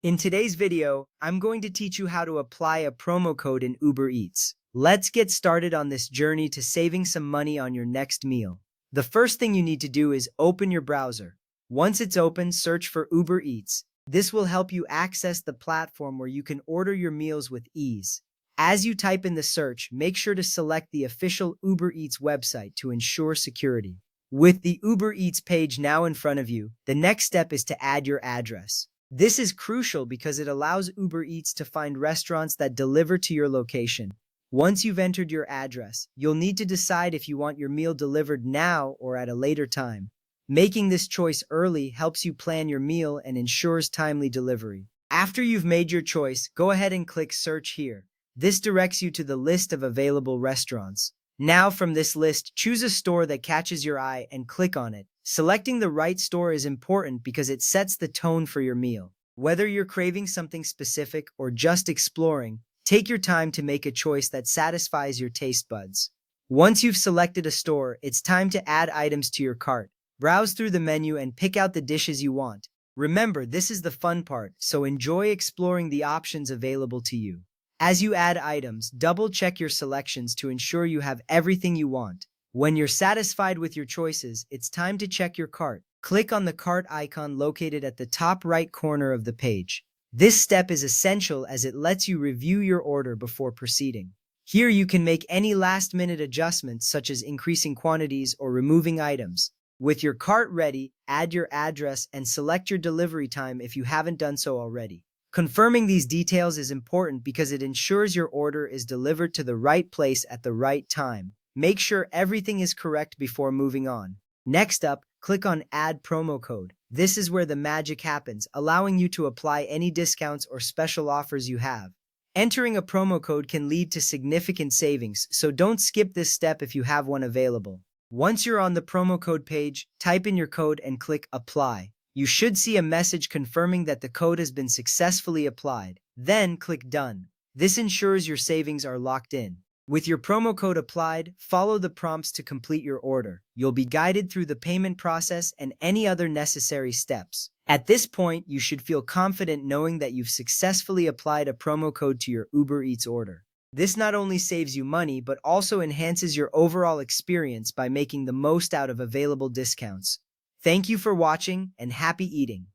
In today's video, I'm going to teach you how to apply a promo code in Uber Eats. Let's get started on this journey to saving some money on your next meal. The first thing you need to do is open your browser. Once it's open, search for Uber Eats. This will help you access the platform where you can order your meals with ease. As you type in the search, make sure to select the official Uber Eats website to ensure security. With the Uber Eats page now in front of you, the next step is to add your address. This is crucial because it allows Uber Eats to find restaurants that deliver to your location. Once you've entered your address, you'll need to decide if you want your meal delivered now or at a later time. Making this choice early helps you plan your meal and ensures timely delivery. After you've made your choice, go ahead and click Search here. This directs you to the list of available restaurants. Now from this list, choose a store that catches your eye and click on it. Selecting the right store is important because it sets the tone for your meal. Whether you're craving something specific or just exploring, take your time to make a choice that satisfies your taste buds. Once you've selected a store, it's time to add items to your cart. Browse through the menu and pick out the dishes you want. Remember, this is the fun part, so enjoy exploring the options available to you. As you add items, double-check your selections to ensure you have everything you want. When you're satisfied with your choices, it's time to check your cart. Click on the cart icon located at the top right corner of the page. This step is essential as it lets you review your order before proceeding. Here you can make any last-minute adjustments such as increasing quantities or removing items. With your cart ready, add your address and select your delivery time if you haven't done so already. Confirming these details is important because it ensures your order is delivered to the right place at the right time. Make sure everything is correct before moving on. Next up, click on Add Promo Code. This is where the magic happens, allowing you to apply any discounts or special offers you have. Entering a promo code can lead to significant savings, so don't skip this step if you have one available. Once you're on the promo code page, type in your code and click Apply. You should see a message confirming that the code has been successfully applied. Then click Done. This ensures your savings are locked in. With your promo code applied, follow the prompts to complete your order. You'll be guided through the payment process and any other necessary steps. At this point, you should feel confident knowing that you've successfully applied a promo code to your Uber Eats order. This not only saves you money, but also enhances your overall experience by making the most out of available discounts. Thank you for watching and happy eating.